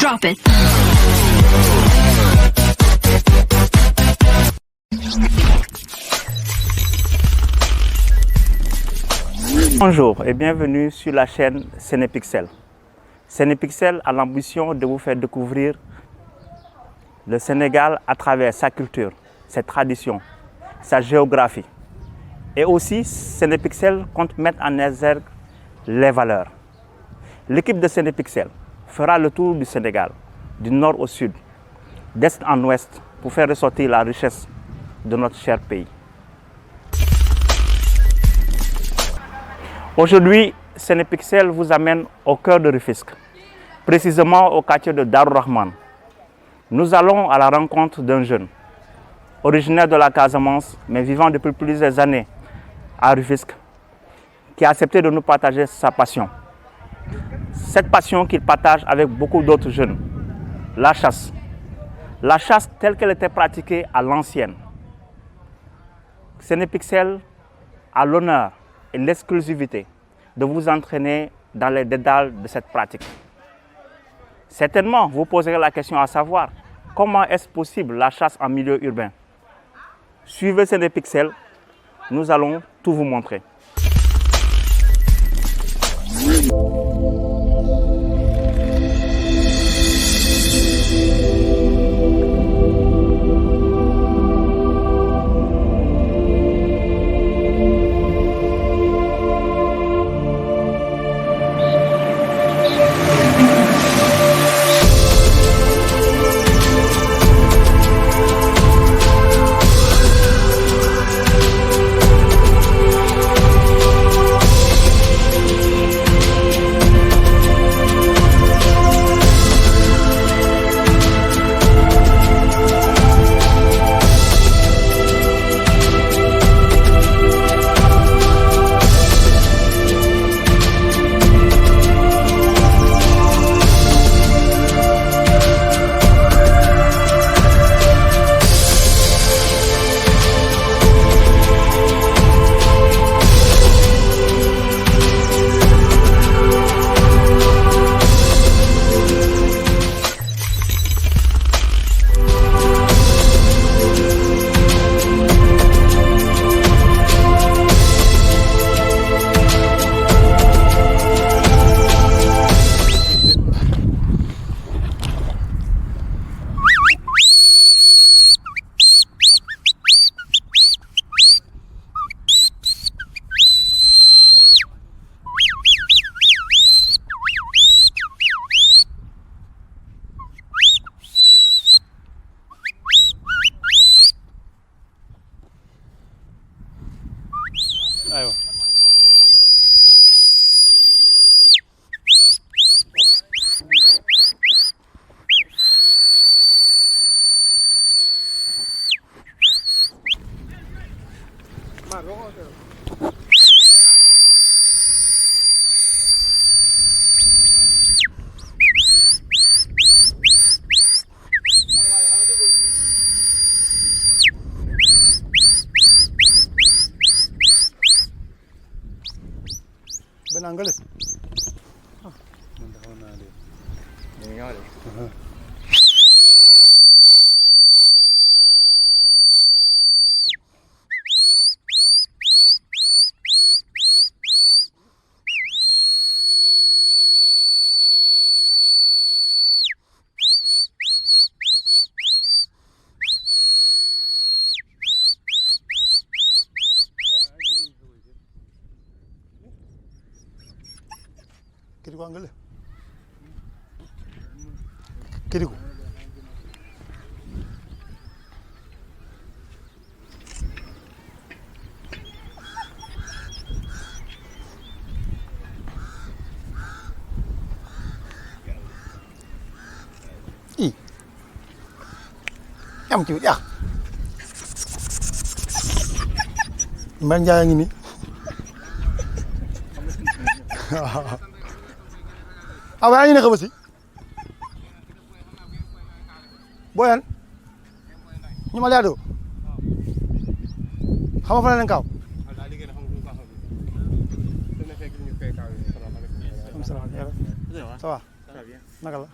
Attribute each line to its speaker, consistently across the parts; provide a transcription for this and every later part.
Speaker 1: Drop it.
Speaker 2: Bonjour et bienvenue sur la chaîne Sénépixel. Sénépixel a l'ambition de vous faire découvrir le Sénégal à travers sa culture, ses traditions, sa géographie. Et aussi, Sénépixel compte mettre en exergue les valeurs. L'équipe de Sénépixel fera le tour du Sénégal, du nord au sud, d'est en ouest, pour faire ressortir la richesse de notre cher pays. Aujourd'hui, Sénépixel vous amène au cœur de Rufisque, précisément au quartier de Darou Rahman. Nous allons à la rencontre d'un jeune, originaire de la Casamance, mais vivant depuis plusieurs années à Rufisque, qui a accepté de nous partager sa passion. Cette passion qu'il partage avec beaucoup d'autres jeunes, la chasse. La chasse telle qu'elle était pratiquée à l'ancienne. Sénépixel a l'honneur et l'exclusivité de vous entraîner dans les dédales de cette pratique. Certainement, vous poserez la question à savoir, comment est-ce possible la chasse en milieu urbain? Suivez Sénépixel, nous allons tout vous montrer.
Speaker 3: aywa benangale kiriku angale kiriku i am ci ya man jaay ngi ni ah waaye ñu ne xëbasi booyan ñu ma laado xam nga fa la leen kaaw ça va naka la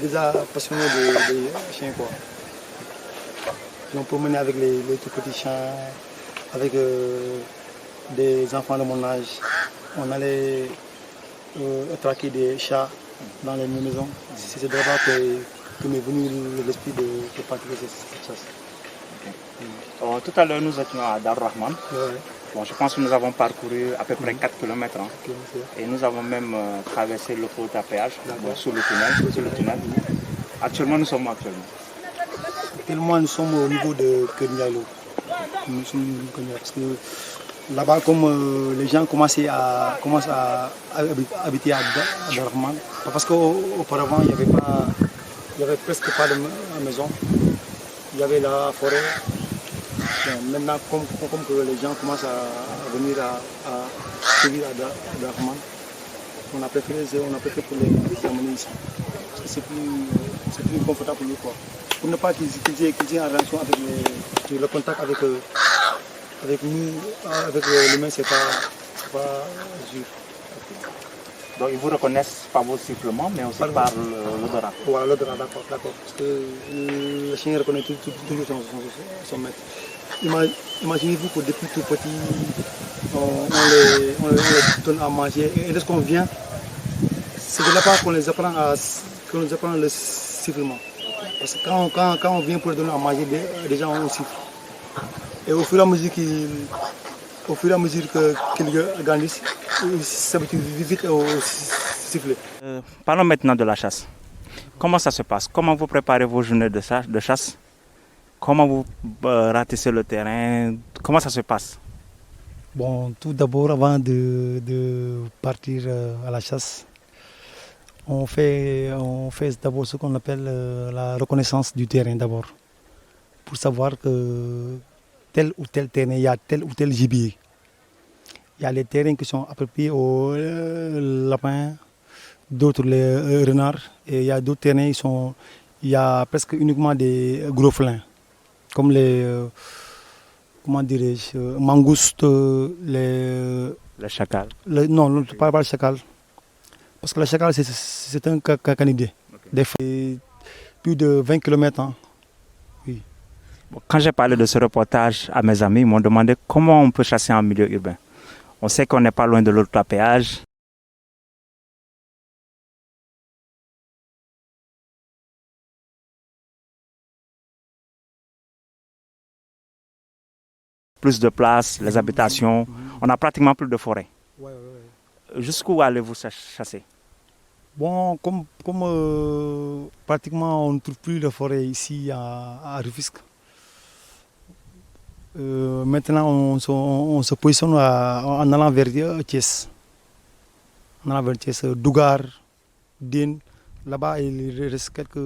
Speaker 3: déjà passionné des chiens, quoi. Qui ont promené avec les tout petits chiens avec des enfants de mon âge. On allait traquer des chats dans les maisons. C'est de là que m'est venu l'esprit de pratiquer cette chasse.
Speaker 2: Tout à l'heure, nous étions à Dar Rahman.
Speaker 3: Ouais.
Speaker 2: Bon, je pense que nous avons parcouru à peu près 4 km.
Speaker 3: Ok,
Speaker 2: Et nous avons même traversé le port à péage sous le tunnel. Actuellement, nous sommes actuellement.
Speaker 3: Actuellement, nous sommes au niveau de Kenyailo. Nous sommes au niveau de Kenyailo parce que là-bas, comme les gens commencent à habiter à Dar Rahman, parce qu'auparavant, il n'y avait presque pas de maison. Il y avait la forêt. Bon, maintenant, comme que les gens commencent à venir à vivre à Dar Rahman, on a préféré pour les amener ici. Parce que c'est plus confortable pour nous, quoi. Pour ne pas qu'ils aient en relation avec le contact avec nous, avec l'humain, c'est pas dur.
Speaker 2: Donc ils vous reconnaissent par vos sifflements, mais aussi par l'odorat.
Speaker 3: Voilà, l'odorat, d'accord. Parce que le chien reconnaît toujours son maître. Imaginez-vous que depuis tout petit, on les donne à manger. Et lorsqu'on vient, c'est de là-bas qu'on les apprend le sifflement. Parce que quand on vient pour les donner à manger, déjà on siffle. Et au fur et à mesure qu'ils grandissent, ils s'habituent vite au sifflet.
Speaker 2: Parlons maintenant de la chasse. Comment ça se passe? Comment vous préparez vos journées de chasse? Comment vous ratissez le terrain? Comment ça se passe?
Speaker 3: Bon, tout d'abord, avant de partir à la chasse, on fait d'abord ce qu'on appelle la reconnaissance du terrain d'abord. Pour savoir que tel ou tel terrain, il y a tel ou tel gibier. Il y a les terrains qui sont appropriés aux lapins, d'autres les renards, et il y a d'autres terrains, il y a presque uniquement des gros félins, comme les, comment dirais-je, mangoustes, les
Speaker 2: chacals.
Speaker 3: Non, pas le chacal. Parce que le chacal, c'est un canidé. Okay. Des fois, plus de 20 km. Hein. Oui.
Speaker 2: Quand j'ai parlé de ce reportage à mes amis, ils m'ont demandé comment on peut chasser en milieu urbain. On sait qu'on n'est pas loin de l'autre à péage. Plus de place, les habitations, on a pratiquement plus de forêt.
Speaker 3: Ouais.
Speaker 2: Jusqu'où allez-vous chasser?
Speaker 3: Bon, comme pratiquement on ne trouve plus de forêt ici à Rufisque. Maintenant, on se positionne en allant vers Thiès. En allant vers Thiès, Dougar, Din. Là-bas, il reste quelques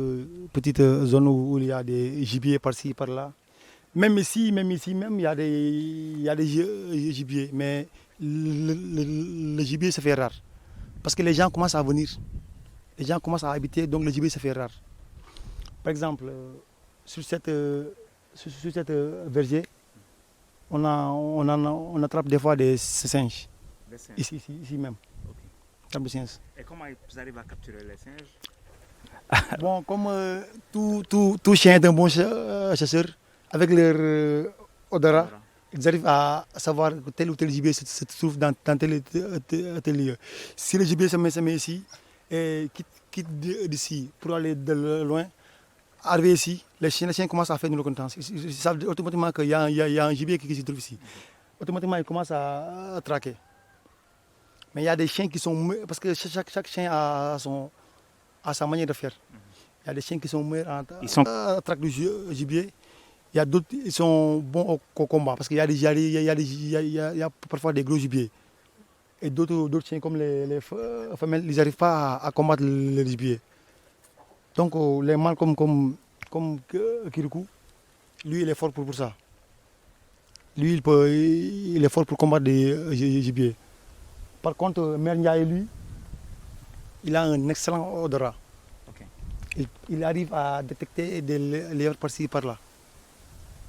Speaker 3: petites zones où il y a des gibiers par-ci, par-là. Même ici, il y a des gibiers, mais le gibier se fait rare. Parce que les gens commencent à venir. Les gens commencent à habiter, donc le gibier se fait rare. Par exemple, sur cette verger, on attrape des fois des singes. Ici même. Okay.
Speaker 2: Et comment vous arrivez à capturer les singes?
Speaker 3: Bon, comme tout chien est un bon chasseur, avec leur odorat, ils arrivent à savoir que tel ou tel gibier se trouve dans tel lieu. Si le gibier se met ici et quitte d'ici pour aller de loin, arrivé ici, les chiens commencent à faire une reconnaissance. Ils savent automatiquement qu'il y a un gibier qui se trouve ici. Automatiquement, ils commencent à traquer. Mais il y a des chiens qui sont... Parce que chaque chien a sa manière de faire. Il y a des chiens qui sont meilleurs à traquer du gibier. Il y a d'autres qui sont bons au combat. Parce qu'il y a parfois des gros gibiers. Et d'autres chiens comme les femelles, ils n'arrivent pas à combattre le gibier. Donc les mâles comme Kirikou, lui il est fort pour ça. Lui il est fort pour combattre des gibiers. Par contre, Mère Ndiaye, lui, il a un excellent odorat. Okay. Il arrive à détecter des lièvres par-ci, par-là.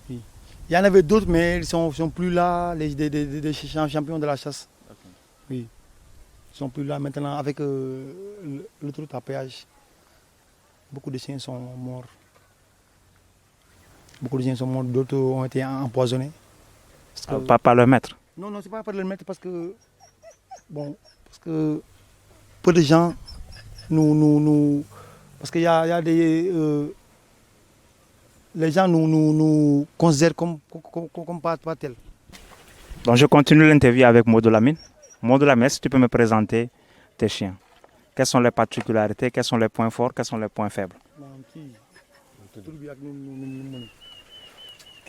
Speaker 3: Oui. Il y en avait d'autres, mais ils ne sont plus là, des champions de la chasse. Okay. Oui. Ils ne sont plus là maintenant avec l'autoroute à péage. Beaucoup de chiens sont morts. D'autres ont été empoisonnés.
Speaker 2: Pas le maître.
Speaker 3: Non, non, c'est pas par le mettre parce que, bon, parce que peu de gens parce qu'il y a des, les gens nous considèrent comme pas tels.
Speaker 2: Donc je continue l'interview avec Modou Lamine. Modou Lamine, est-ce que tu peux me présenter tes chiens? Quelles sont les particularités, quels sont les points forts, quels sont les points faibles?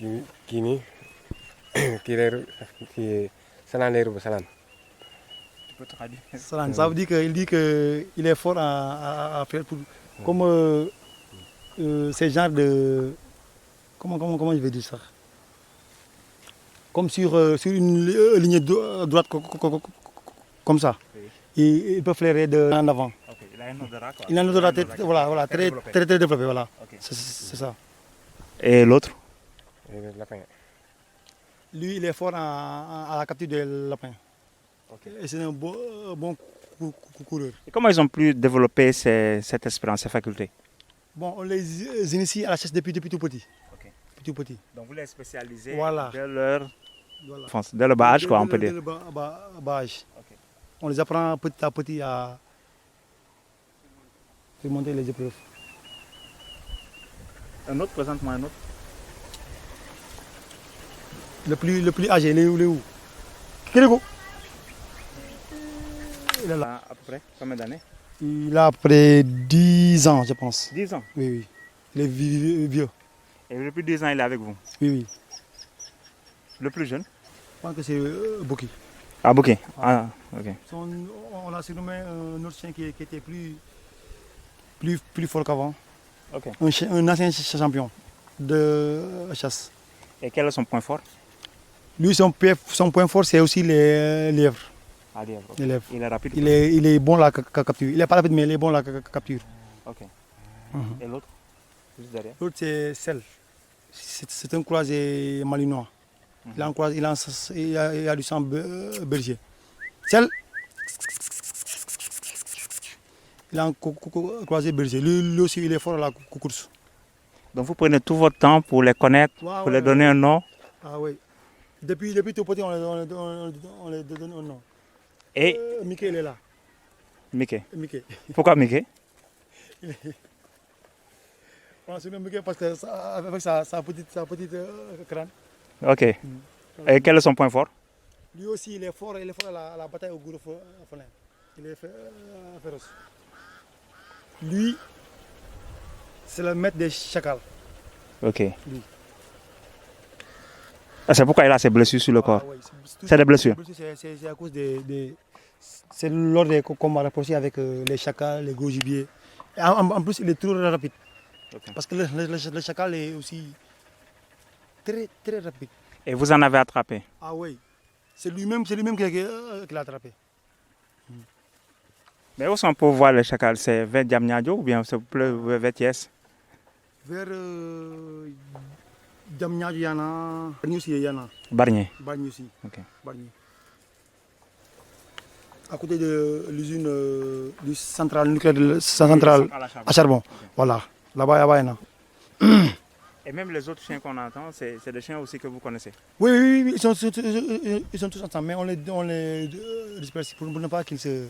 Speaker 1: kii nii kii lay kii Salaan lay rëbb Salaan.
Speaker 3: Salan, ça veut dire qu'il dit qu'il est fort à faire pour, comme ces genres de, comment je vais dire ça? Comme sur une ligne droite comme ça. Il peut flairer en avant.
Speaker 2: Okay. Il a un odorat, quoi.
Speaker 3: Il a un odorat voilà, très développé. Voilà.
Speaker 2: Okay.
Speaker 3: C'est ça.
Speaker 2: Et l'autre?
Speaker 1: Lapin.
Speaker 3: Lui, il est fort à la capture des lapins.
Speaker 2: Okay.
Speaker 3: Et c'est un bon coureur.
Speaker 2: Et comment ils ont pu développer cette expérience, ces facultés?
Speaker 3: Bon, on les initie à la chasse depuis tout petit.
Speaker 2: Okay.
Speaker 3: Tout petit.
Speaker 2: Donc vous les spécialisez
Speaker 3: Voilà.
Speaker 2: dès leur
Speaker 3: Voilà.
Speaker 2: enfance, dès le bas âge, quoi, on peut dire.
Speaker 3: Dès le bas âge.
Speaker 2: Okay.
Speaker 3: On les apprend petit à petit à remonter les épreuves.
Speaker 2: Un autre, présente-moi un autre.
Speaker 3: Le plus âgé, il est où? Kérégo. Il est là.
Speaker 2: À peu près combien d'années?
Speaker 3: Il a à peu près 10 ans, je pense.
Speaker 2: 10 ans.
Speaker 3: Oui, oui. Il est vieux.
Speaker 2: Et depuis 10 ans, il est avec vous?
Speaker 3: Oui.
Speaker 2: Le plus jeune?
Speaker 3: Je pense que c'est Boki.
Speaker 2: Ah, Bouquet. Ah, ok.
Speaker 3: On a surnommé un autre chien qui était plus fort qu'avant.
Speaker 2: Ok.
Speaker 3: Un ancien champion de chasse.
Speaker 2: Et quel est son point fort?
Speaker 3: Lui, son point fort, c'est aussi les lièvres.
Speaker 2: Ah, lièvre. Ok.
Speaker 3: Les lièvres.
Speaker 2: Il est rapide?
Speaker 3: Il est bon à la capture. Il n'est pas rapide, mais il est bon à la capture.
Speaker 2: Ok. Et l'autre? Juste derrière?
Speaker 3: L'autre, c'est Sel. C'est un croisé malinois. Il a du sang berger. Sel. Il a un croisé berger. Lui aussi, il est fort à la course.
Speaker 2: Donc vous prenez tout votre temps pour les connaître,
Speaker 3: Ouais,
Speaker 2: pour les donner un nom.
Speaker 3: Ah oui. Depuis tout petit, on les donne un nom.
Speaker 2: Et
Speaker 3: Mickey, il est là.
Speaker 2: Mickey.
Speaker 3: Mickey.
Speaker 2: Pourquoi Mickey?
Speaker 3: On a surnommé Mickey parce que avec sa petite crâne.
Speaker 2: Ok. Et quel est son point fort?
Speaker 3: Lui aussi, il est fort à la bataille au Gourou-Folin. Il est féroce. Lui, c'est le maître des chacals.
Speaker 2: Ok.
Speaker 3: Lui.
Speaker 2: Ah, c'est pourquoi il a ses blessures sur le corps.
Speaker 3: Oui.
Speaker 2: C'est des blessures?
Speaker 3: C'est à cause des c'est lors des combats rapprochés avec les chacals, les gros gibiers. Et en plus, il est trop rapide.
Speaker 2: Okay.
Speaker 3: Parce que le chacal est aussi très rapide.
Speaker 2: Et vous en avez attrapé?
Speaker 3: Ah oui. C'est lui-même qui l'a attrapé.
Speaker 2: Mais où est-ce qu'on peut voir les chacals? C'est vers Diamniadio ou bien c'est vers Thiès?
Speaker 3: Vers Diamniadio, il y en a. Bargny aussi, il y en a.
Speaker 2: Bargny.
Speaker 3: Bargny aussi.
Speaker 2: Ok.
Speaker 3: Bargny. À côté de l'usine du centrale nucléaire centrale à charbon. Okay. Voilà. Là-bas, il y en a.
Speaker 2: Et même les autres chiens qu'on entend, c'est des chiens aussi que vous connaissez?
Speaker 3: Oui, ils sont tous ensemble, mais on les disperse pour ne pas qu'ils se...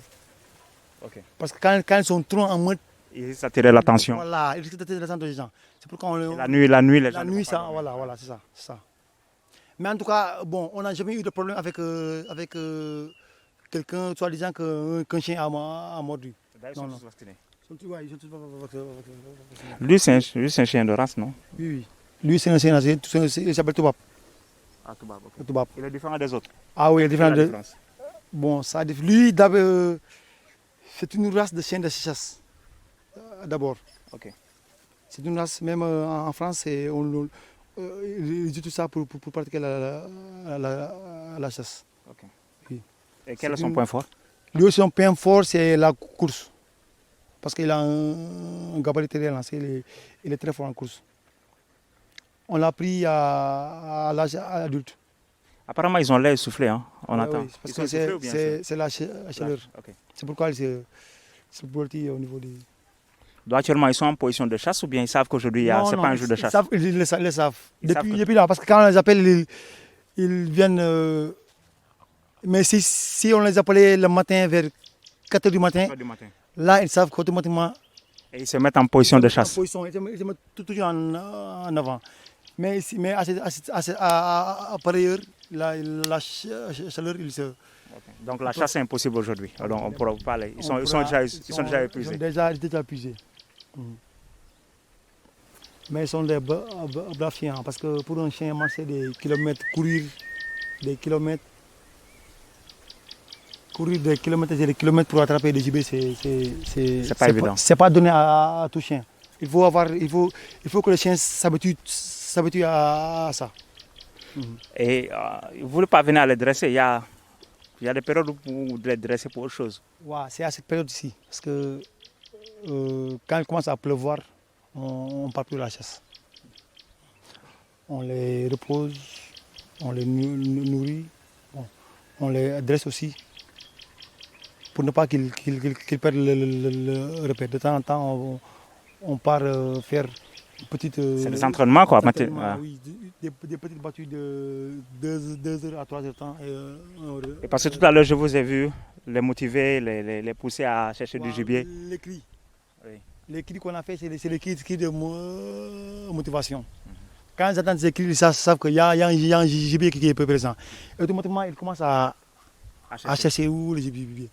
Speaker 2: Okay.
Speaker 3: Parce que quand ils sont trop en mode...
Speaker 2: Ils risquent d'attirer l'attention.
Speaker 3: Voilà, ils risquent d'attirer l'attention des gens. C'est pourquoi on...
Speaker 2: La nuit, les gens...
Speaker 3: La nuit, ça, voilà, c'est ça. Mais en tout cas, bon, on n'a jamais eu de problème avec quelqu'un, soi-disant qu'un chien a mordu.
Speaker 2: Ils sont tous vaccinés.
Speaker 3: Ils sont tous vaccinés.
Speaker 2: Lui, c'est un chien de race, non?
Speaker 3: Oui. Lui, c'est un chien, il s'appelle Toubab.
Speaker 2: Ah, Toubab, ok.
Speaker 3: Toubab.
Speaker 2: Il est différent des autres?
Speaker 3: Ah oui, il est différent
Speaker 2: de...
Speaker 3: Bon, ça, lui, c'est une race de chien de chasse, d'abord.
Speaker 2: Ok.
Speaker 3: C'est une race, même en France, ils utilisent ça pour pratiquer la chasse.
Speaker 2: Ok.
Speaker 3: Oui.
Speaker 2: Et quel est son point fort?
Speaker 3: Lui aussi, son point fort, c'est la course. Parce qu'il a un gabarit très lancé, il est très fort en course. On l'a pris à l'âge adulte.
Speaker 2: Apparemment, ils ont l'air essoufflés, hein? On attend.
Speaker 3: Oui, parce que c'est la chaleur.
Speaker 2: Okay.
Speaker 3: C'est pourquoi ils se blottent au niveau des...
Speaker 2: Donc actuellement, ils sont en position de chasse ou bien ils savent qu'aujourd'hui, ce n'est pas un jour de chasse?
Speaker 3: Ils le savent. Depuis là, parce que quand on les appelle, ils viennent. Mais si on les appelait le matin vers 4 h du matin, là, ils savent qu'automatiquement.
Speaker 2: Et ils se mettent en position de chasse.
Speaker 3: Ils se mettent toujours en avant. Mais à pareille heure, la chaleur, ils se.
Speaker 2: Donc la chasse est impossible aujourd'hui. Donc on pourra pas aller. Ils sont déjà épuisés.
Speaker 3: Déjà épuisés. Mais ils sont des braves chiens parce que pour un chien marcher des kilomètres, courir des kilomètres et des kilomètres pour attraper des gibiers,
Speaker 2: c'est pas évident.
Speaker 3: C'est pas donné à tout chien. Il faut que le chien s'habitue à ça.
Speaker 2: Et vous ne parvenez à les dresser. Il y a des périodes où vous les dressez pour autre chose.
Speaker 3: Ouais, c'est à cette période ici. Parce que quand il commence à pleuvoir, on ne part plus à la chasse. On les repose, on les nourrit, bon, on les dresse aussi. Pour ne pas qu'ils perdent le repère. De temps en temps, on part faire une petite.
Speaker 2: C'est des entraînements, quoi.
Speaker 3: Oui, des petites battues de 2 heures à 3 heures de temps.
Speaker 2: Et parce que tout à l'heure, je vous ai vu les motiver, les pousser à chercher du gibier.
Speaker 3: Les cris.
Speaker 2: Oui.
Speaker 3: Les cris qu'on a fait, c'est les cris de motivation. Quand ils entendent ces cris, ils savent qu'il y a un gibier qui est présent. Et automatiquement, ils commencent à chercher où le gibier.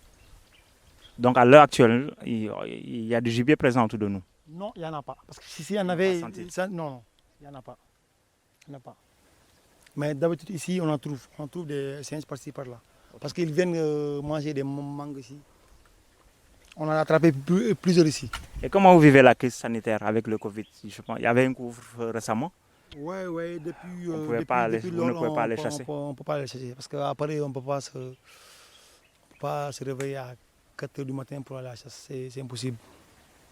Speaker 2: Donc à l'heure actuelle, il y a du gibier présent autour de nous.
Speaker 3: Non, il n'y en a pas. Parce que s'il y en avait, non, il n'y en a pas. Il n'y en a pas. Mais d'habitude ici, on en trouve. On trouve des singes par-ci, par-là. Parce qu'ils viennent manger des mangues ici. On en a attrapé plusieurs ici.
Speaker 2: Et comment vous vivez la crise sanitaire avec le Covid? Je pense, il y avait un couvre-feu récemment.
Speaker 3: Oui, depuis.
Speaker 2: Vous ne pouvez pas les chasser.
Speaker 3: On ne peut pas les chasser. Parce qu'après, on ne peut pas se réveiller à 4 h du matin pour aller à la chasse. C'est impossible.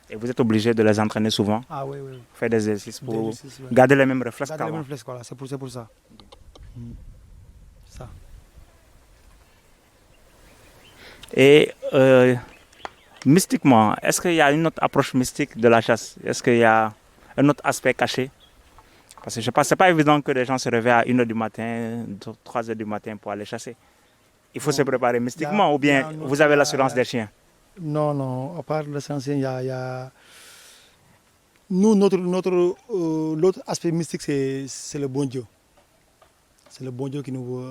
Speaker 2: Et vous êtes obligé de les entraîner souvent?
Speaker 3: Ah oui.
Speaker 2: Faire des exercices pour garder les mêmes réflexes qu'avant.
Speaker 3: Garder les mêmes réflexes, voilà. C'est pour ça. Ça.
Speaker 2: Et mystiquement, est-ce qu'il y a une autre approche mystique de la chasse? Est-ce qu'il y a un autre aspect caché? Parce que je pense que ce n'est pas évident que les gens se réveillent à 1 h du matin, 3 h du matin pour aller chasser. Il faut se préparer mystiquement ou bien vous avez l'assurance des chiens?
Speaker 3: Non, à part l'assurance, il y a... Nous, l'autre aspect mystique, c'est le bon Dieu. C'est le bon Dieu qui nous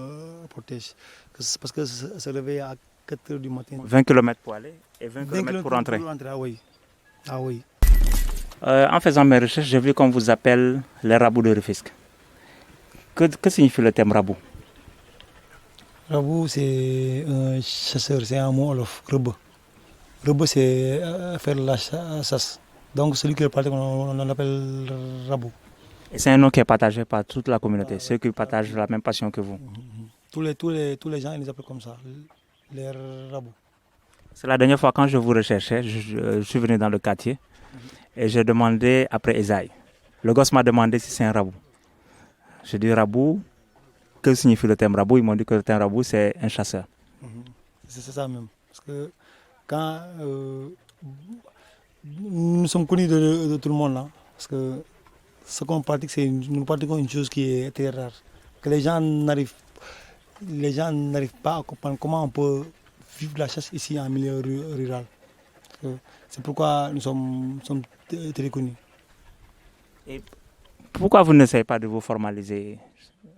Speaker 3: protège. Parce que se réveiller à 4 h du matin.
Speaker 2: 20 km pour aller et 20 km pour rentrer.
Speaker 3: Ah oui.
Speaker 2: En faisant mes recherches, j'ai vu qu'on vous appelle les rabous de Rufisque. Que signifie le terme rabou?
Speaker 3: Rabou, c'est un chasseur, c'est un mot olof, rebe. Rebe, c'est faire la chasse. Donc celui qui le pratique, on l'appelle rabou.
Speaker 2: Et c'est un nom qui est partagé par toute la communauté, ceux qui partagent la même passion que vous.
Speaker 3: Tous les gens, ils les appellent comme ça, les rabous.
Speaker 2: C'est la dernière fois quand je vous recherchais, je suis venu dans le quartier et j'ai demandé après Esaïe. Le gosse m'a demandé si c'est un rabou. Je dis rabou, que signifie le terme rabou? Ils m'ont dit que le terme rabou, c'est un chasseur.
Speaker 3: C'est ça même. Parce que quand nous sommes connus de tout le monde là, parce que ce qu'on pratique, nous pratiquons une chose qui est très rare. Que les gens n'arrivent pas à comprendre comment on peut vivre la chasse ici en milieu rural. C'est pourquoi nous sommes très connus.
Speaker 2: Et pourquoi vous n'essayez pas de vous formaliser,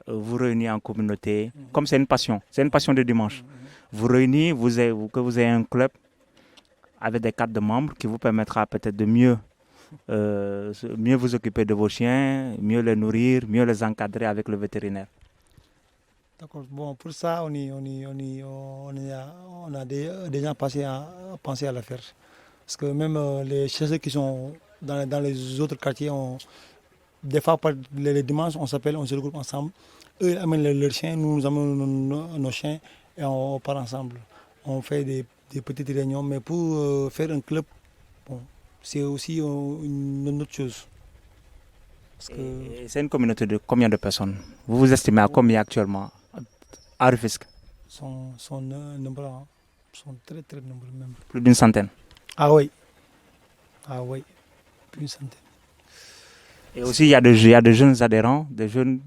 Speaker 2: vous réunir en communauté, comme c'est une passion de dimanche. Vous réunissez, que vous ayez un club avec des cartes de membres qui vous permettra peut-être de mieux vous occuper de vos chiens, mieux les nourrir, mieux les encadrer avec le vétérinaire.
Speaker 3: D'accord. Bon, pour ça, on a déjà pensé à le faire. Parce que même les chasseurs qui sont dans les autres quartiers, des fois, les dimanches, on se regroupe ensemble. Eux, ils amènent leurs chiens, nous amenons nos chiens et on part ensemble. On fait des petites réunions, mais pour faire un club, bon, c'est aussi une autre chose.
Speaker 2: C'est une communauté de combien de personnes? Vous vous estimez à combien actuellement à Rufisque?
Speaker 3: Sont nombreux, sont très très nombreux même.
Speaker 2: Plus d'une centaine?
Speaker 3: Ah oui, plus d'une centaine.
Speaker 2: Et aussi il y a de jeunes adhérents, des jeunes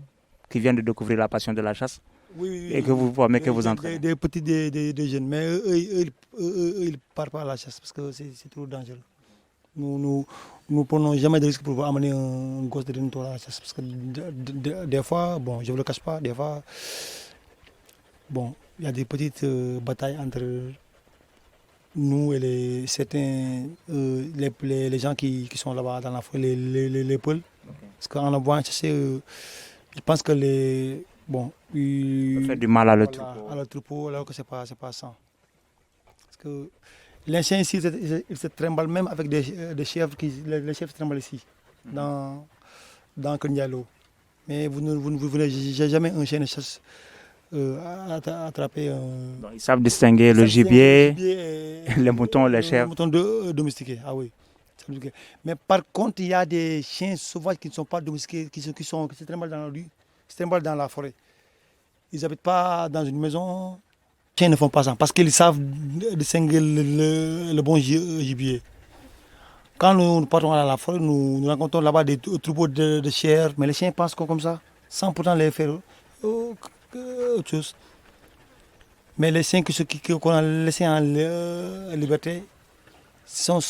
Speaker 2: qui viennent de découvrir la passion de la chasse
Speaker 3: Oui,
Speaker 2: et que vous formez, que vous entraînez.
Speaker 3: des petits, des jeunes. Mais ils ne partent pas à la chasse parce que c'est trop dangereux. Nous prenons jamais de risque pour amener un gosse de retour à la chasse. Parce que des fois, bon, je ne vous le cache pas, des fois, bon, il y a des petites batailles entre nous et les gens qui sont là-bas dans la forêt, les peuls. Parce qu'en envoyant chasser, je pense que
Speaker 2: Ça fait du mal à le troupeau.
Speaker 3: À le troupeau, alors que ce n'est pas ça. Parce que les chiens ici, ils se trimballent même avec des chèvres, les chèvres se trimballent ici, dans Kanyalo. Mais vous n'avez jamais un chien de chasse attraper un...
Speaker 2: Donc, ils savent distinguer le gibier, les moutons, les chèvres.
Speaker 3: Les moutons domestiqués, ah oui. Mais par contre, il y a des chiens sauvages qui ne sont pas domestiqués, qui se trimballent dans la rue, qui se trimballent dans la forêt. Ils n'habitent pas dans une maison. Les chiens ne font pas ça parce qu'ils savent distinguer le bon gibier. Quand nous partons à la forêt, nous rencontrons là-bas des troupeaux de chèvres, mais les chiens pensent comme ça, sans pourtant les faire autre chose. Mais les chiens qu'on a laissés en liberté, ce sont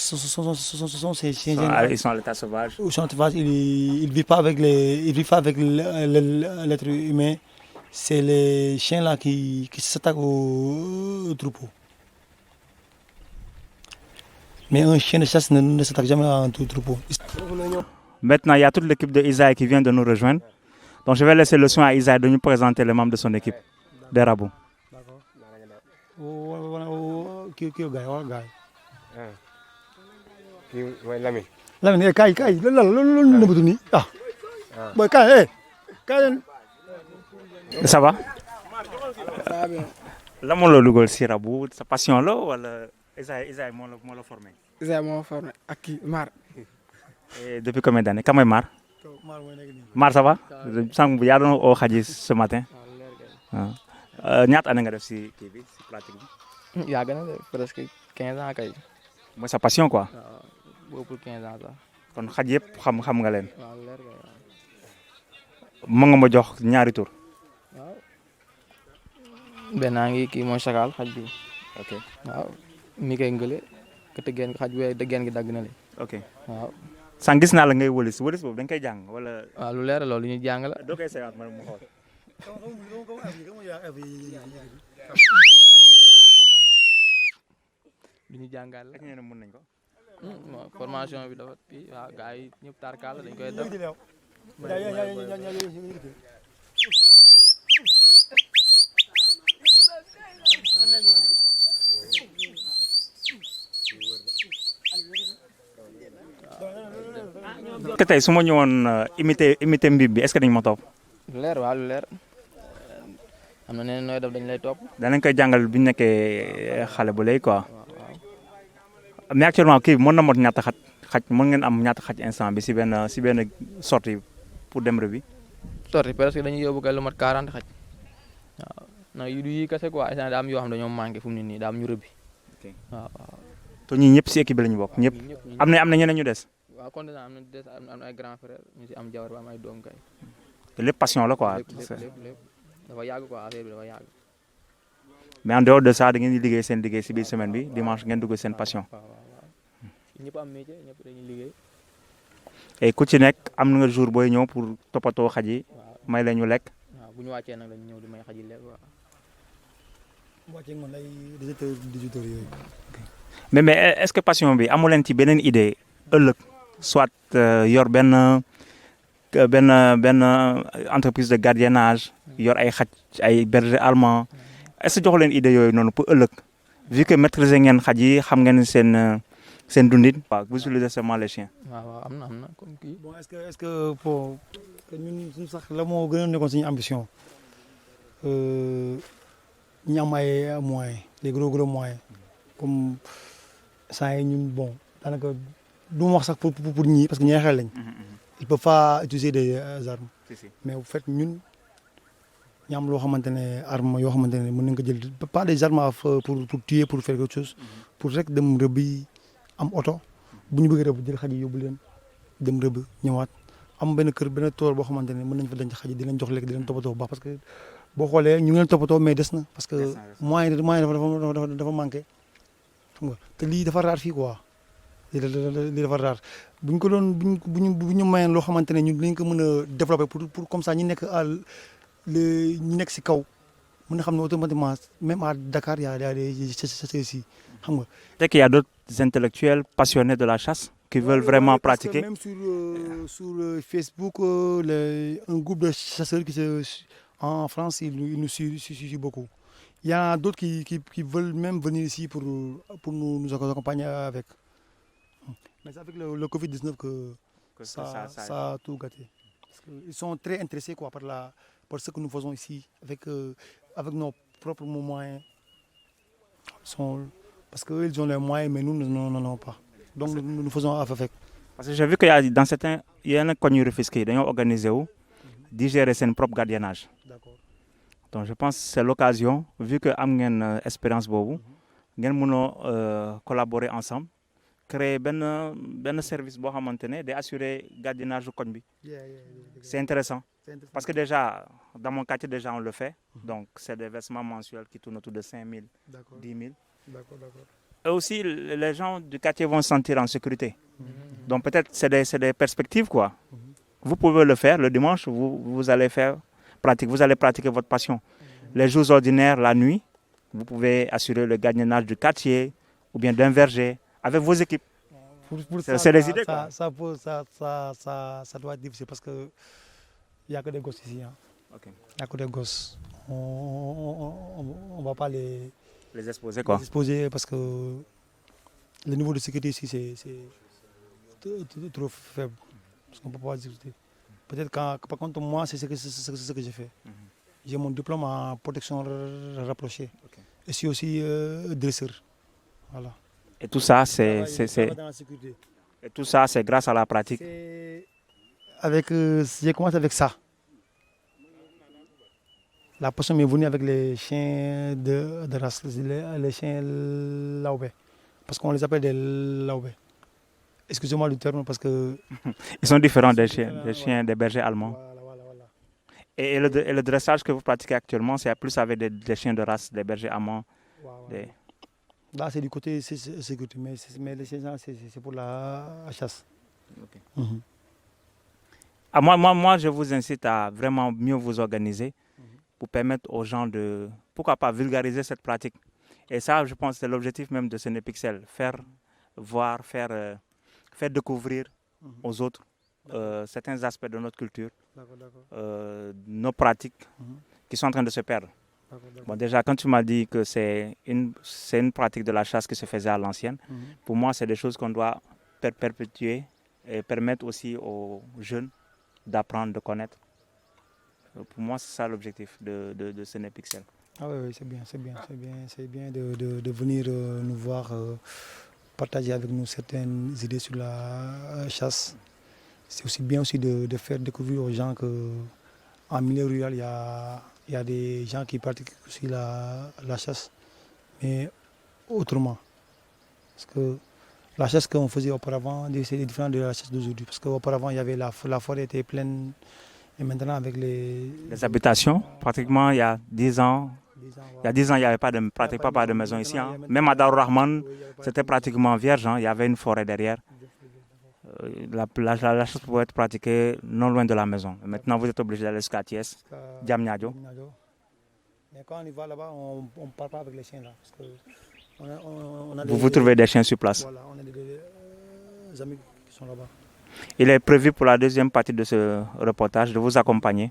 Speaker 3: ces chiens.
Speaker 2: Ils sont à l'état sauvage.
Speaker 3: Ils ne vivent pas avec l'être humain. C'est les chiens là qui s'attaquent au troupeau. Mais un chien de chasse ne s'attaque jamais à un troupeau.
Speaker 2: Maintenant, il y a toute l'équipe de Isaïe qui vient de nous rejoindre. Donc je vais laisser le soin à Isaïe de nous présenter les membres de son équipe, des Rabou.
Speaker 3: D'accord. Lamine, kay loolu nëbbatu nii ah boy kay
Speaker 2: Ça va? Lan moo la dugal si Rabou sa passion la wala Isaïe moo la formé?
Speaker 4: Isaïe moo formé ak kii Mar.
Speaker 2: Et depuis combien d'années? Kan mooy Mar? Mar ça va? Sànq yaa doon oo xaj yi ce matin. Ñaata année nga def si kii bi si pratique bi?
Speaker 4: Yàgg na de presque 15 ans kay.
Speaker 2: Mooy sa passion quoi.
Speaker 4: waaw boobu 15 ans sax.
Speaker 2: kon xaj yëpp xam nga leen.
Speaker 4: waaw leer kay waaw.
Speaker 2: mën nga ma jox ñaari tur.
Speaker 4: waaw. benn ngi kii mooy Chakal xaj bi.
Speaker 2: ok
Speaker 4: waaw mi koy ngële ka tëggeen xaj bi dëggeen gi dagg na li.
Speaker 2: ok
Speaker 4: waaw.
Speaker 2: sànq gis naa la ngay wëlis boobu da nga koy jàng wala.
Speaker 4: waaw lu leer loolu ñu jàng la.
Speaker 2: doo koy seewaat ma mu xool.
Speaker 4: lu ñu jàngal la.
Speaker 2: ak ñeneen mën nañ ko.
Speaker 4: formation bi dafa kii waaw gars yi ñëpp tarkaal la dañ koy def.
Speaker 2: que tey su ma ñëwoon imité mbib bi est-ce que dañ ma topp.
Speaker 4: lu leer waaw lu leer am na neneen nooy def dañ lay topp.
Speaker 2: danañ koy jàngal bi ñu nekkee xale bu léegi quoi. mais actuellement kii mën na mot ñaata xaj mën ngeen am ñaata xaj instant bi si benn sortie pour dem rëbbi.
Speaker 4: sorti presque dañuy yóbbu kay lu mat 40 xaj waaw non yu du yi kese quoi instant daa am yoo xam ne dañoo manqué fu mu ne nii daa am ñu rëbbi waaw waaw.
Speaker 2: te ñii ñëpp si équipe bi la ñu bokk ñëpp am na ñeneen ñu des.
Speaker 4: waaw kon am na des am na ay grand frère ñu si am jabar ba am ay doom kay.
Speaker 2: te lépp passion la quoi.
Speaker 4: lépp dafa yàgg quoi affaire bi dafa yàgg.
Speaker 2: mais en dehors de ça da ngeen di liggéey seen liggéey si biir semaine bi dimanche ngeen dugg seen passion.
Speaker 4: ñëpp am métier ñëpp dañuy liggéey.
Speaker 2: et ku ci nekk am na nga jour booy ñëw pour toppatoo xaj yi. may la ñu lekk.
Speaker 4: waaw bu ñu wàccee nag dañu ñëw di may xaj yi lekk waaw.
Speaker 3: wàccee man ay 18 heures yooyu.
Speaker 2: mais est-ce que passion bi amu leen ci beneen idée ëllëg soit yor benn entreprise de gardiennage yor ay xaj ay berger allemand est-ce que jox leen idée yooyu noonu pour ëllëg vu que maîtriser ngeen xaj yi xam ngeen seen dundin. waaw vous utilisez seulement les chiens.
Speaker 4: waaw am na comme kii.
Speaker 3: bon est-ce que pour ñun suñu sax la moo gën a nekkoon suñu ambition ñu am ay moyens les gros moyens comme saa yi ñun bon daanaka du ma wax sax pour ñii parce que ñooy xel lañ. ils peuvent pas utiliser des armes. mais bu fait ñun ñu am loo xamante ne arme yoo xamante ne mën nañ ko jël pas des armes à feu pour tuer pour faire quelque chose pour rek dem rëbbi am oto bu ñu bëgg rëbb jël xaj yi yóbbu leen dem rëbb ñëwaat am benn kër benn tool boo xamante ne mën nañ fa denc xaj yi di leen jox lekk di leen toppatoo bu baax parce que boo xoolee ñu ngi leen toppatoo mais des na parce que moyen dafa manqué xam nga te lii dafa raar fii quoi lii dafa raar bu ñu ko doon bu ñu mayeen loo xamante ne ñun dañ ko mën a développer pour comme ça ñi nekk ñi nekk si kaw mën na xam ne automatiquement même à Dakar y a des chasseurs ici xam nga.
Speaker 2: Peut-être qu'il y a d'autres intellectuels passionnés de la chasse qui veulent vraiment pratiquer.
Speaker 3: Même sur Facebook, un groupe de chasseurs en France, ils nous suivent beaucoup. Il y en a d'autres qui veulent même venir ici pour nous accompagner avec. Mais c'est avec le Covid-19 que ça a tout gâté. Parce ils sont très intéressés quoi, par ce que nous faisons ici, avec nos propres moyens. Parce qu'ils ont les moyens, mais nous n'en avons pas. Donc nous faisons avec.
Speaker 2: Parce que j'ai vu qu'il y a dans certains, il y a un connu refisqué, ils ont organisé où digérer son propre gardiennage.
Speaker 3: D'accord.
Speaker 2: Donc je pense que c'est l'occasion, vu que am une expérience bobu, ngeen mëno collaborer ensemble, créer ben service bo xamantene de assurer gardiennage koñ bi. C'est intéressant. Parce que déjà dans mon quartier déjà on le fait. Donc c'est des versements mensuels qui tournent autour de 5 000, 10 000.
Speaker 3: D'accord.
Speaker 2: Et aussi, les gens du quartier vont se sentir en sécurité. Donc peut-être c'est des perspectives quoi. Vous pouvez le faire le dimanche, vous allez pratiquer votre passion. Les jours ordinaires, la nuit, vous pouvez assurer le gardiennage du quartier ou bien d'un verger avec vos équipes. C'est des idées quoi.
Speaker 3: Ça doit être difficile parce qu'il n'y a que des gosses ici. Hein.
Speaker 2: Okay.
Speaker 3: Il n'y a que des gosses. On ne va pas les
Speaker 2: exposer quoi.
Speaker 3: Les exposer parce que le niveau de sécurité ici c'est trop faible. Parce qu'on ne peut pas discuter. Peut-être par contre moi c'est ce que j'ai fait. J'ai mon diplôme en protection rapprochée. Okay. Et je suis aussi dresseur. Voilà.
Speaker 2: Et tout ça c'est grâce à la pratique.
Speaker 3: J'ai commencé avec ça. La passion m'est venue avec les chiens de race, les chiens laubé. Parce qu'on les appelle des laubé. Excusez-moi le terme parce que...
Speaker 2: Ils sont différents des chiens des bergers allemands.
Speaker 3: Voilà.
Speaker 2: Et le dressage que vous pratiquez actuellement, c'est plus avec des chiens de race, des bergers allemands.
Speaker 3: Voilà. Là, c'est du côté sécurité, mais les chiens, c'est pour la chasse.
Speaker 2: Okay. Moi, je vous incite à vraiment mieux vous organiser pour permettre aux gens de, pourquoi pas, vulgariser cette pratique. Et ça, je pense, c'est l'objectif même de Senepixel, faire voir, faire découvrir aux autres certains aspects de notre culture, nos pratiques qui sont en train de se perdre. Bon, déjà, quand tu m'as dit que c'est une pratique de la chasse qui se faisait à l'ancienne, pour moi, c'est des choses qu'on doit perpétuer et permettre aussi aux jeunes d'apprendre, de connaître. Pour moi, c'est ça l'objectif de Senepixel.
Speaker 3: Ah oui, c'est bien de venir nous voir, partager avec nous certaines idées sur la chasse. C'est aussi bien aussi de faire découvrir aux gens qu'en milieu rural, il y a des gens qui pratiquent aussi la chasse, mais autrement. Parce que la chasse qu'on faisait auparavant, c'est différent de la chasse d'aujourd'hui. Parce qu'auparavant, il y avait la forêt était pleine. Et maintenant, avec les
Speaker 2: habitations, pratiquement il y a 10 ans, il n'y avait pratiquement pas de maison ici. Hein. Même à Darou Rahman, c'était pratiquement vierge. Hein. Il y avait une forêt derrière. La chasse pouvait être pratiquée non loin de la maison. Maintenant, vous êtes obligé d'aller jusqu'à Thiès, Diamniadio.
Speaker 3: Mais quand on y va là-bas, on ne parle pas avec les chiens là. Parce que
Speaker 2: vous trouvez des chiens sur place.
Speaker 3: Voilà, on a des amis qui sont là-bas.
Speaker 2: Il est prévu pour la deuxième partie de ce reportage de vous accompagner.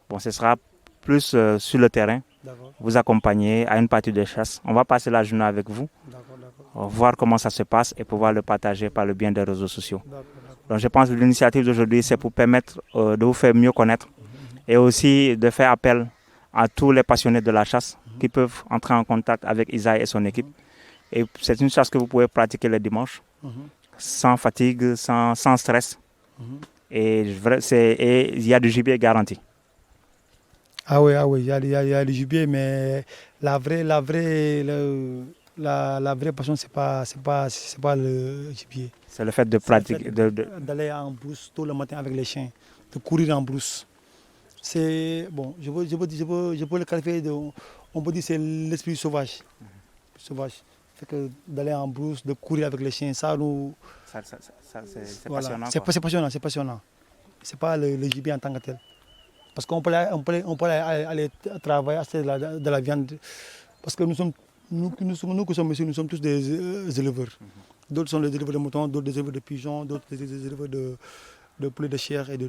Speaker 2: Bon, ce sera plus sur le terrain, vous accompagner à une partie de chasse. On va passer la journée avec vous, voir comment ça se passe et pouvoir le partager par le biais des réseaux sociaux. Donc je pense que l'initiative d'aujourd'hui, c'est pour permettre de vous faire mieux connaître et aussi de faire appel à tous les passionnés de la chasse qui peuvent entrer en contact avec Isaïe et son équipe. Et c'est une chasse que vous pouvez pratiquer le dimanche. Sans fatigue, sans stress. Et il y a du gibier garanti.
Speaker 3: Ah oui, il y a du gibier, mais la vraie passion, c'est pas le gibier.
Speaker 2: C'est le fait de pratiquer.
Speaker 3: D'aller en brousse tôt le matin avec les chiens, de courir en brousse. C'est bon, je peux le qualifier de, on peut dire c'est l'esprit sauvage. Sauvage. Fait que d'aller en brousse, de courir avec les chiens, ça nous.
Speaker 2: C'est
Speaker 3: Voilà.
Speaker 2: passionnant.
Speaker 3: C'est passionnant, c'est passionnant. C'est pas le gibier en tant que tel. Parce qu'on peut aller travailler, acheter de la viande. Parce que nous qui sommes ici, nous sommes tous des éleveurs. D'autres sont des éleveurs de moutons, d'autres des éleveurs de pigeons, d'autres des éleveurs de poulet de chair et de.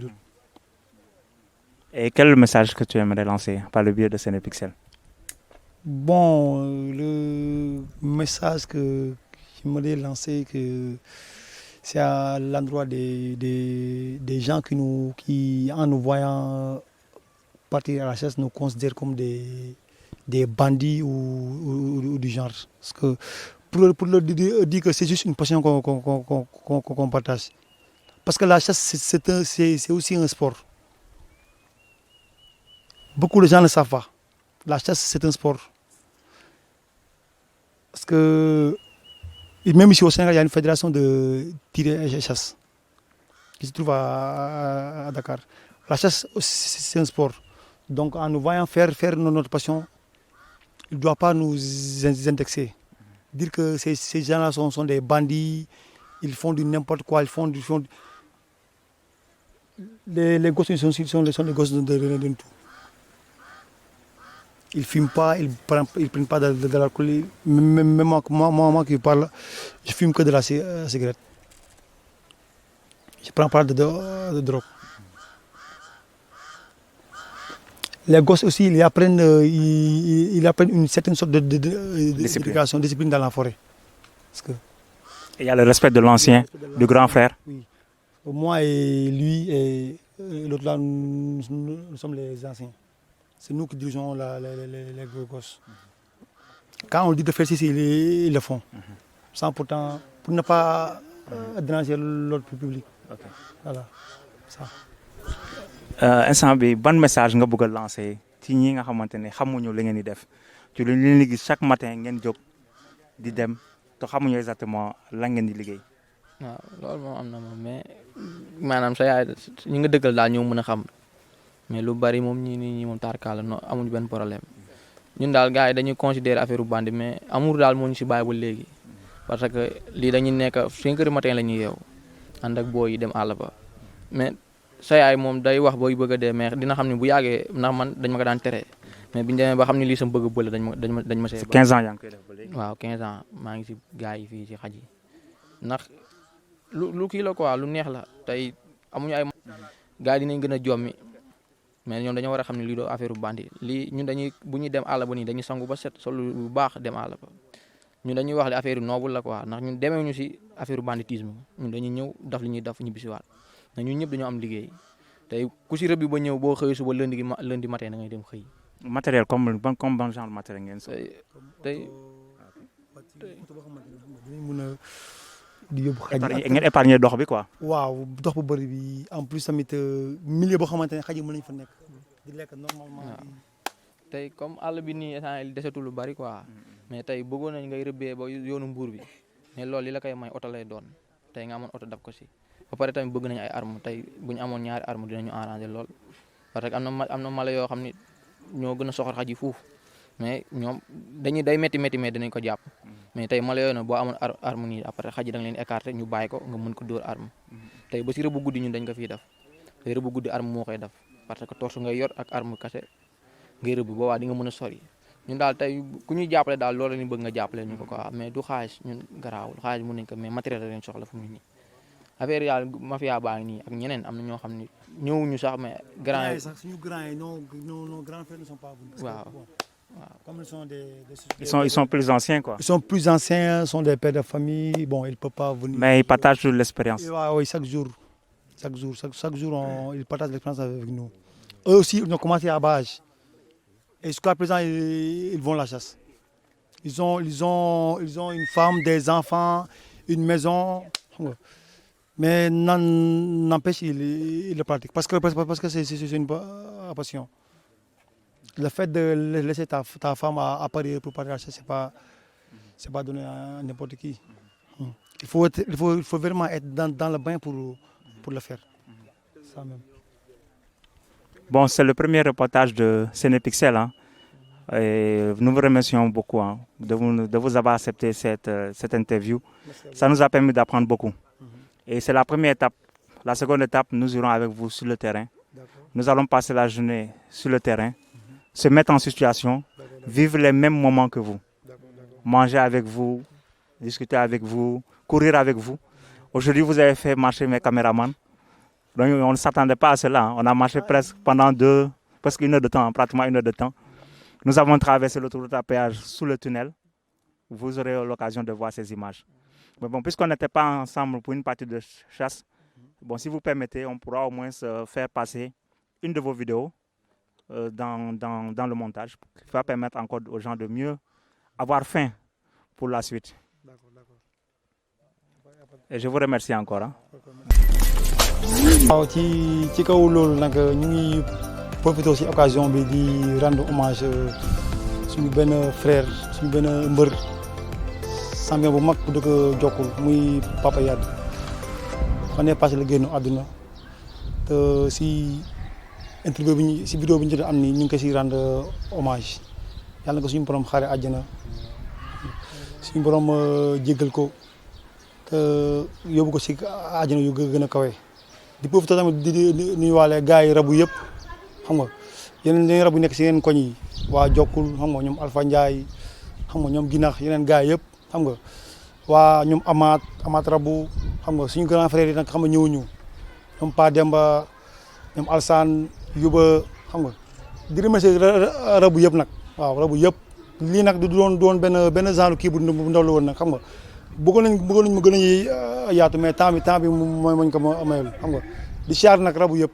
Speaker 2: Et quel est le message que tu aimerais lancer par le biais de Sénépixel?
Speaker 3: Bon, le message que j'aimerais lancer, c'est à l'endroit des gens qui, en nous voyant partir à la chasse, nous considèrent comme des bandits ou du genre. Parce que pour leur dire que c'est juste une passion qu'on partage. Parce que la chasse, c'est aussi un sport. Beaucoup de gens ne le savent pas. La chasse, c'est un sport. Parce que même ici au Sénégal, il y a une fédération de tir et chasse qui se trouve à Dakar. La chasse, c'est un sport. Donc en nous voyant faire notre passion, il ne doit pas nous indexer. Dire que ces gens-là sont des bandits, ils font du n'importe quoi, les gosses sont des gosses de tout. Ils ne fument pas, ils ne prennent pas de l'alcool. Même moi qui parle, je ne fume que de la cigarette. Je ne prends pas de drogue. Les gosses aussi, ils apprennent une certaine sorte discipline dans la forêt. Parce que,
Speaker 2: il y a le respect de l'ancien, du grand frère.
Speaker 3: Oui. Moi et lui et l'autre là, nous sommes les anciens. C'est nous qui dirigeons les gosses. Quand on dit de faire ceci, ils le font. Sans pourtant, pour ne pas déranger l'autre public.
Speaker 2: Okay.
Speaker 3: Voilà. Ça.
Speaker 2: Instant bi ban message nga bëgg a lancer ci ñi nga xamante ne xamuñu li ngeen di def ci lu leen di gis chaque matin ngeen jóg di dem te xamuñu exactement lan ngeen di liggéey.
Speaker 4: waaw loolu moom am na moom mais maanaam sa yaay ñi nga dëggal daal ñoo mën a xam mais lu bari moom ñi moom tarkaala no amuñu benn problème ñun daal gars yi dañuy considérer affaire u bandi mais amour daal moo ñu si bàyyi ba léegi parce que lii dañuy nekk 5 heures matin la ñuy yeew ànd ak booy yi dem àll ba mais sa yaay moom day wax booy bëgg a dee mais dina xam ne bu yàggee ndax man dañ ma ko daan tere mais biñu demee ba xam ne lii sama bëgg bële dañ ma see.
Speaker 2: 15 ans yaa ngi koy def ba léegi.
Speaker 4: waaw 15 ans maa ngi si gars yi fii si xaj yi ndax lu kii la quoi lu neex la tey amuñu ay gars yi dinañ gën a jommi mais ñoom dañoo war a xam ne lii doo affaire bandi lii ñun dañuy bu ñuy dem àll ba nii dañuy sangu ba set sol bu baax dem àll ba ñun dañuy wax li affaire noble la quoi ndax ñun demeewuñu si affaire banditisme ñun dañuy ñëw daf li ñuy def ñibbisiwaat ndax ñun ñëpp dañoo am liggéey tey ku si rëb bi ba ñëw boo xëy suba lundi matin da ngay dem xëy.
Speaker 2: matériel comme ban genre matériel ngeen soxla.
Speaker 4: tey
Speaker 3: mun a di yóbbu xaj yi
Speaker 2: ngeen épargner dox bi quoi.
Speaker 3: waaw dox bu bëri bi en plus tamit milieu boo xamante ne xaj yi mën nañu fa nekk di lekk normalement.
Speaker 4: tey comme àll bi nii instant desetul lu bari quoi mais tey bëggoon nañ ngay rëbbee ba yoonu mbuur bi mais loolu li la koy may oto lay doon tey nga amoon oto daf ko si ba pare tamit bëgg nañ ay arme tey bu ñu amoon ñaari arme dinañu arranger lool parce que am na mala yoo xam ni ñoo gën a soxor xaj yi fuuf mais ñoom day métti mais dinañ ko jàpp mais tey mala yooyu nag boo amoon arme nii après xaj yi da nga leen écarter ñu bàyyi ko nga mën ko dóor arme tey ba si rëbb guddi ñun dañ ko fiy def tey rëbb guddi arme moo koy def parce que torche ngay yor ak arme kase ngay rëbb boobaa di nga mën a sori ñun daal tey ku ñuy jàppale daal loolu la ñu bëgg nga jàppale ñu ko quoi mais du xaalis ñun garaawul xaalis mën nañ ko mais matériel la leen soxla fu mu nii affaire yàlla mafia baa ngi nii ak ñeneen am na ñoo xam ne ñëwuñu sax mais grand yi
Speaker 3: sax suñu grand yi nos grands frères ne sont pas venus.
Speaker 4: waaw
Speaker 3: comme ils sont
Speaker 2: ils sont plus anciens quoi.
Speaker 3: Ils sont plus anciens, sont des pères de famille. Bon, ils ne peuvent pas venir.
Speaker 2: Mais ils partagent toujours l'expérience.
Speaker 3: Oui, chaque jour, ils partagent l'expérience avec nous. Eux aussi, ils ont commencé à bas âge. Et jusqu'à présent, ils vont à la chasse. Ils ont une femme, des enfants, une maison. Mais n'empêche, ils le pratiquent. Parce que c'est une passion. Le fait de laisser ta femme à Paris pour partir à la chasse, ce n'est pas donné à n'importe qui. il faut vraiment être dans le bain pour le faire. Ça même.
Speaker 2: Bon, c'est le premier reportage de Sénépixel. Hein. Et nous vous remercions beaucoup hein, de vous avoir accepté cette interview. Ça nous a permis d'apprendre beaucoup. Et c'est la première étape. La seconde étape, nous irons avec vous sur le terrain. Nous allons passer la journée sur le terrain, se mettre en situation, vivre les mêmes moments que vous. Manger avec vous, discuter avec vous, courir avec vous. Aujourd'hui, vous avez fait marcher mes caméramans. Donc, on ne s'attendait pas à cela. Hein. On a marché presque pendant presque 1 heure de temps, pratiquement 1 heure de temps. Nous avons traversé l'autoroute à péage sous le tunnel. Vous aurez l'occasion de voir ces images. Mais bon, puisqu'on n'était pas ensemble pour une partie de chasse, bon, si vous permettez, on pourra au moins se faire passer une de vos vidéos dans le montage, qui va permettre encore aux gens de mieux avoir faim pour la suite. Et je vous remercie encore. Hein.
Speaker 3: waaw ci kaw loolu nag ñu ngi profité ci occasion bi di rendre hommage suñu benn frère suñu benn mbër champion bu mag bu dëkk Jokkul muy Papa Yade fan yii passé la génn àdduna te si interview bi ñu si vidéo bi ñu jot am ni ñu ngi ko si rendre hommage yàlla na ko suñu borom xaare àjjana suñu borom jéggal ko te yóbbu ko si àjjana yu gën a kawe. di profité tamit di nuyuwaale gars yi rabu yëpp xam nga yeneen rabu nekk si yeneen koñ yi waa Jokkul xam nga ñoom Alpha Ndiaye xam nga ñoom Ginax yeneen gars yëpp xam nga waa ñoom Amath rabu xam nga suñu grand frère yi nag xam nga ñëwuñu ñoom Pa Demba ñoom Alsane Yuba xam nga di remercier rabu yëpp nag waaw rabu yëpp lii nag du doon benn genre kii bu ndaw la woon nag xam nga bëggoon nañ mu gën a yaatu mais temps bi mooy mañ ko mayul xam nga di siyaar nag rabu yëpp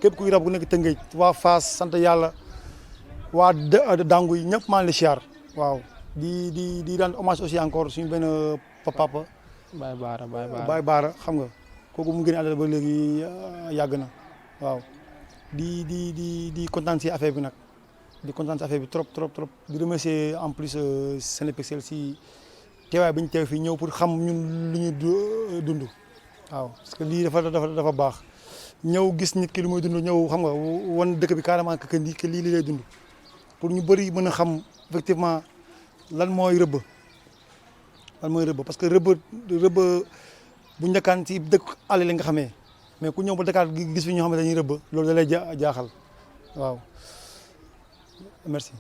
Speaker 3: képp kuy rab ku nekk Tëngéej waa Fass sant yàlla waa dangu yi ñëpp maa ngi lay siyaar waaw di rendre hommage aussi encore suñu benn papa Baye Baara xam nga kooku mu gën a àddina ba léegi yàgg na waaw di kontaan si affaire bi nag di kontaan si affaire bi trop di remercier en plus Sénépixel si teewaay bi ñu teew fii ñëw pour xam ñun lu ñu dund waaw parce que lii dafa baax ñëw gis nit ki lu muy dund ñëw xam nga wan dëkk bi carrément que lii lay dund pour ñu bëri mën a xam effectivement lan mooy rëbb parce que rëbb bu njëkkaan ci dëkk àll la nga xamee mais ku ñëw ba Dakar gis fi ñoo xam ne dañuy rëbb loolu da lay jaaxal waaw merci.